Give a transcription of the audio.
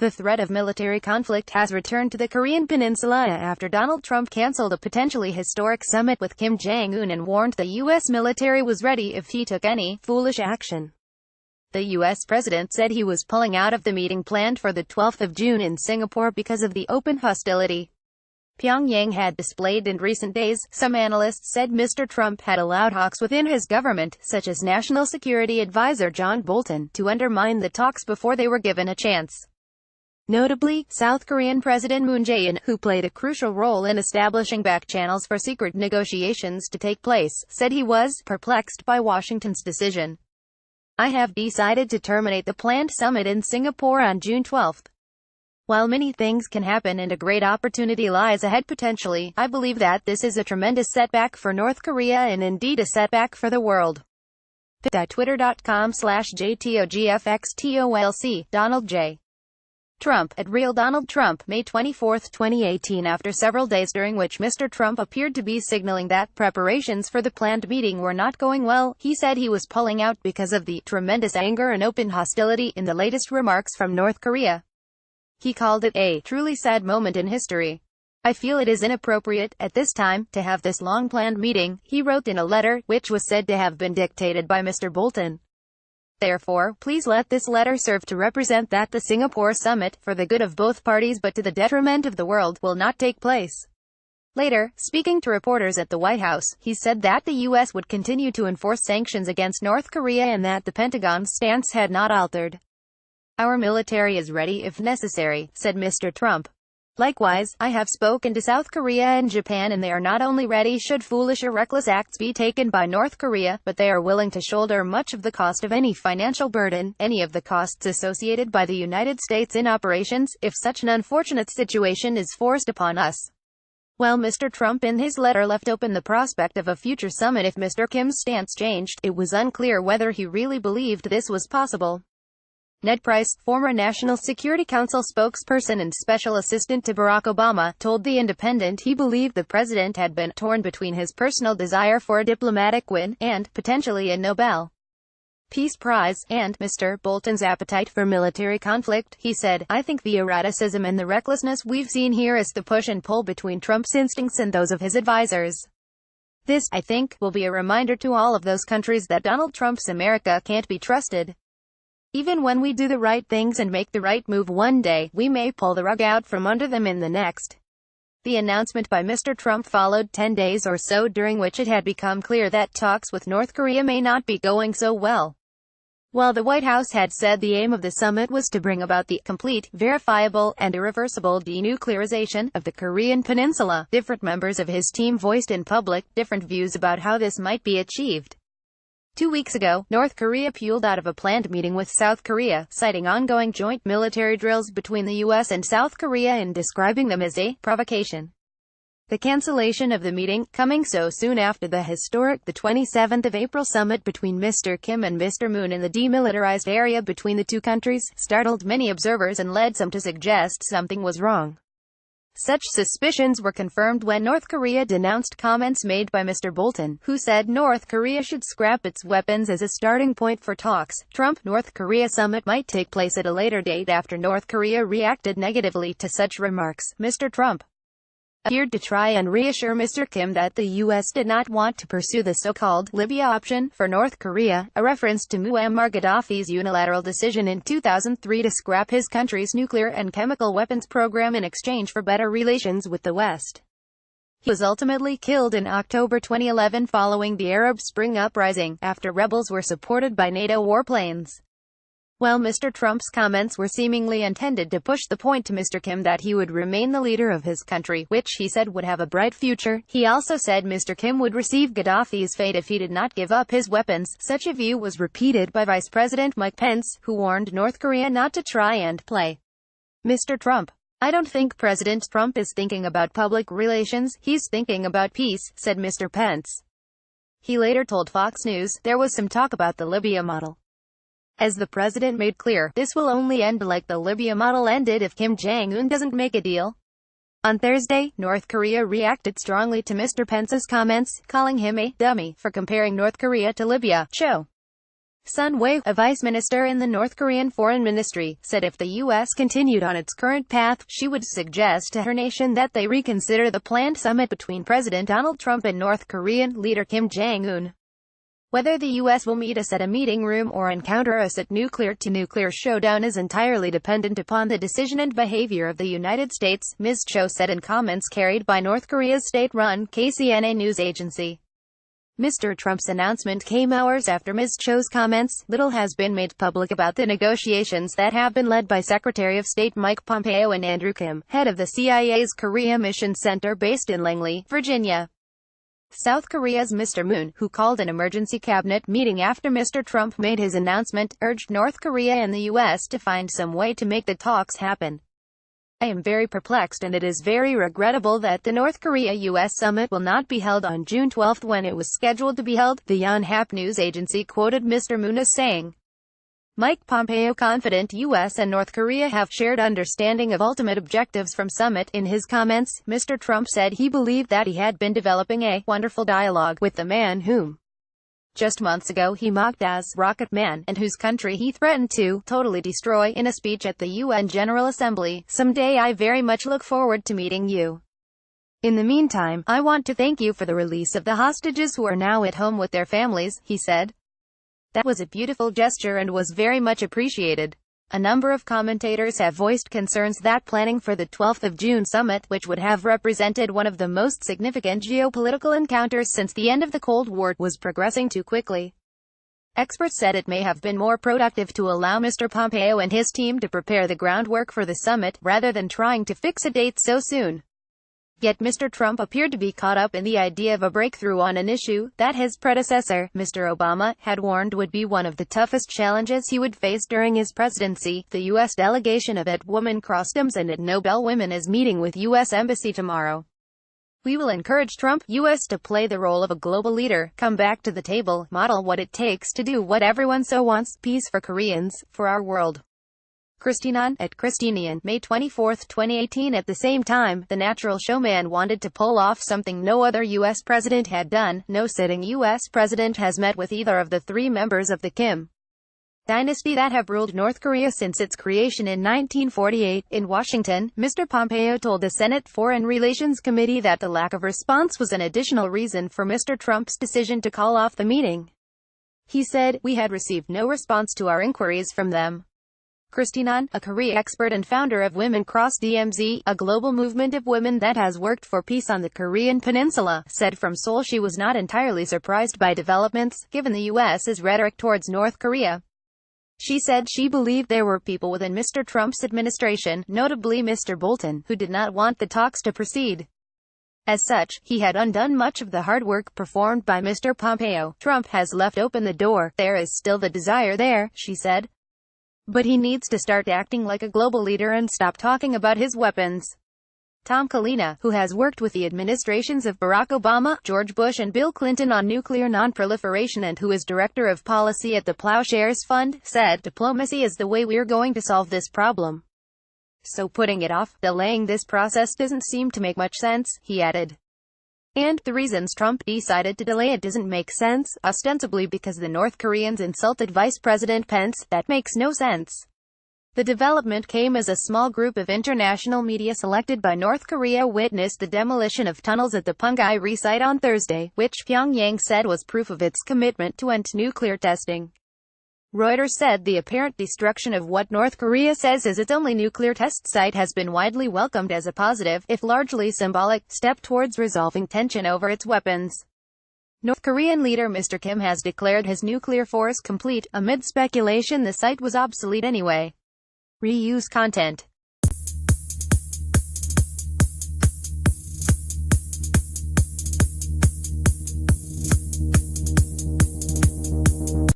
The threat of military conflict has returned to the Korean peninsula after Donald Trump canceled a potentially historic summit with Kim Jong-Un and warned the U.S. military was ready if he took any foolish action. The U.S. president said he was pulling out of the meeting planned for the 12th of June in Singapore because of the open hostility Pyongyang had displayed in recent days. Some analysts said Mr. Trump had allowed hawks within his government, such as National Security Advisor John Bolton, to undermine the talks before they were given a chance. Notably, South Korean President Moon Jae-in, who played a crucial role in establishing back channels for secret negotiations to take place, said he was perplexed by Washington's decision. "I have decided to terminate the planned summit in Singapore on June 12. While many things can happen and a great opportunity lies ahead potentially, I believe that this is a tremendous setback for North Korea and indeed a setback for the world." Twitter.com/JTOGFXTOLC, Donald J. Trump, at Real Donald Trump, May 24, 2018. After several days during which Mr. Trump appeared to be signaling that preparations for the planned meeting were not going well, he said he was pulling out because of the tremendous anger and open hostility in the latest remarks from North Korea. He called it a truly sad moment in history. "I feel it is inappropriate, at this time, to have this long-planned meeting," he wrote in a letter, which was said to have been dictated by Mr. Bolton. "Therefore, please let this letter serve to represent that the Singapore summit, for the good of both parties but to the detriment of the world, will not take place." Later, speaking to reporters at the White House, he said that the U.S. would continue to enforce sanctions against North Korea and that the Pentagon's stance had not altered. "Our military is ready if necessary," said Mr. Trump. "Likewise, I have spoken to South Korea and Japan and they are not only ready should foolish or reckless acts be taken by North Korea, but they are willing to shoulder much of the cost of any financial burden, any of the costs associated by the United States in operations, if such an unfortunate situation is forced upon us." While Mr. Trump in his letter left open the prospect of a future summit if Mr. Kim's stance changed, it was unclear whether he really believed this was possible. Ned Price, former National Security Council spokesperson and special assistant to Barack Obama, told The Independent he believed the president had been torn between his personal desire for a diplomatic win, and, potentially a Nobel Peace Prize, and Mr. Bolton's appetite for military conflict. He said, "I think the erraticism and the recklessness we've seen here is the push and pull between Trump's instincts and those of his advisors. This, I think, will be a reminder to all of those countries that Donald Trump's America can't be trusted. Even when we do the right things and make the right move one day, we may pull the rug out from under them in the next." The announcement by Mr. Trump followed 10 days or so during which it had become clear that talks with North Korea may not be going so well. While the White House had said the aim of the summit was to bring about the complete, verifiable, and irreversible denuclearization of the Korean peninsula, different members of his team voiced in public different views about how this might be achieved. 2 weeks ago, North Korea pulled out of a planned meeting with South Korea, citing ongoing joint military drills between the U.S. and South Korea and describing them as a provocation. The cancellation of the meeting, coming so soon after the historic 27th of April summit between Mr. Kim and Mr. Moon in the demilitarized area between the two countries, startled many observers and led some to suggest something was wrong. Such suspicions were confirmed when North Korea denounced comments made by Mr. Bolton, who said North Korea should scrap its weapons as a starting point for talks. Trump-North Korea summit might take place at a later date after North Korea reacted negatively to such remarks. Mr. Trump appeared to try and reassure Mr. Kim that the U.S. did not want to pursue the so-called Libya option for North Korea, a reference to Muammar Gaddafi's unilateral decision in 2003 to scrap his country's nuclear and chemical weapons program in exchange for better relations with the West. He was ultimately killed in October 2011 following the Arab Spring uprising, after rebels were supported by NATO warplanes. While Mr. Trump's comments were seemingly intended to push the point to Mr. Kim that he would remain the leader of his country, which he said would have a bright future, he also said Mr. Kim would receive Gaddafi's fate if he did not give up his weapons. Such a view was repeated by Vice President Mike Pence, who warned North Korea not to try and play Mr. Trump. "I don't think President Trump is thinking about public relations, he's thinking about peace," said Mr. Pence. He later told Fox News, "There was some talk about the Libya model. As the president made clear, this will only end like the Libya model ended if Kim Jong-Un doesn't make a deal." On Thursday, North Korea reacted strongly to Mr. Pence's comments, calling him a dummy for comparing North Korea to Libya. Cho Sun Wei, a vice minister in the North Korean Foreign Ministry, said if the U.S. continued on its current path, she would suggest to her nation that they reconsider the planned summit between President Donald Trump and North Korean leader Kim Jong-Un. Whether the U.S. will meet us at a meeting room or encounter us at nuclear-to-nuclear showdown is entirely dependent upon the decision and behavior of the United States, Ms. Cho said in comments carried by North Korea's state-run KCNA news agency. Mr. Trump's announcement came hours after Ms. Cho's comments. Little has been made public about the negotiations that have been led by Secretary of State Mike Pompeo and Andrew Kim, head of the CIA's Korea Mission Center based in Langley, Virginia. South Korea's Mr. Moon, who called an emergency cabinet meeting after Mr. Trump made his announcement, urged North Korea and the U.S. to find some way to make the talks happen. I am very perplexed and it is very regrettable that the North Korea-U.S. summit will not be held on June 12 when it was scheduled to be held, the Yonhap news agency quoted Mr. Moon as saying. Mike Pompeo confident U.S. and North Korea have shared understanding of ultimate objectives from summit. In his comments, Mr. Trump said he believed that he had been developing a wonderful dialogue with the man whom just months ago he mocked as Rocket Man, and whose country he threatened to totally destroy in a speech at the UN General Assembly. Someday I very much look forward to meeting you. In the meantime, I want to thank you for the release of the hostages who are now at home with their families, he said. That was a beautiful gesture and was very much appreciated. A number of commentators have voiced concerns that planning for the 12th of June summit, which would have represented one of the most significant geopolitical encounters since the end of the Cold War, was progressing too quickly. Experts said it may have been more productive to allow Mr. Pompeo and his team to prepare the groundwork for the summit, rather than trying to fix a date so soon. Yet Mr. Trump appeared to be caught up in the idea of a breakthrough on an issue that his predecessor, Mr. Obama, had warned would be one of the toughest challenges he would face during his presidency. The U.S. delegation of at Women Customs and at Nobel Women is meeting with U.S. Embassy tomorrow. We will encourage Trump, U.S. to play the role of a global leader, come back to the table, model what it takes to do what everyone so wants, peace for Koreans, for our world. Christinan, at Christinian, May 24, 2018. At the same time, the natural showman wanted to pull off something no other U.S. president had done. No sitting U.S. president has met with either of the three members of the Kim dynasty that have ruled North Korea since its creation in 1948. In Washington, Mr. Pompeo told the Senate Foreign Relations Committee that the lack of response was an additional reason for Mr. Trump's decision to call off the meeting. He said, "We had received no response to our inquiries from them." Christinan, a Korea expert and founder of Women Cross DMZ, a global movement of women that has worked for peace on the Korean peninsula, said from Seoul she was not entirely surprised by developments, given the U.S.'s rhetoric towards North Korea. She said she believed there were people within Mr. Trump's administration, notably Mr. Bolton, who did not want the talks to proceed. As such, he had undone much of the hard work performed by Mr. Pompeo. Trump has left open the door. There is still the desire there, she said. But he needs to start acting like a global leader and stop talking about his weapons. Tom Kalina, who has worked with the administrations of Barack Obama, George Bush and Bill Clinton on nuclear non-proliferation and who is director of policy at the Plowshares Fund, said, "Diplomacy is the way we're going to solve this problem. So putting it off, delaying this process doesn't seem to make much sense," he added. And the reasons Trump decided to delay it doesn't make sense, ostensibly because the North Koreans insulted Vice President Pence. That makes no sense. The development came as a small group of international media selected by North Korea witnessed the demolition of tunnels at the Punggye-ri site on Thursday, which Pyongyang said was proof of its commitment to end nuclear testing. Reuters said the apparent destruction of what North Korea says is its only nuclear test site has been widely welcomed as a positive, if largely symbolic, step towards resolving tension over its weapons. North Korean leader Mr. Kim has declared his nuclear force complete, amid speculation the site was obsolete anyway. Reuse content.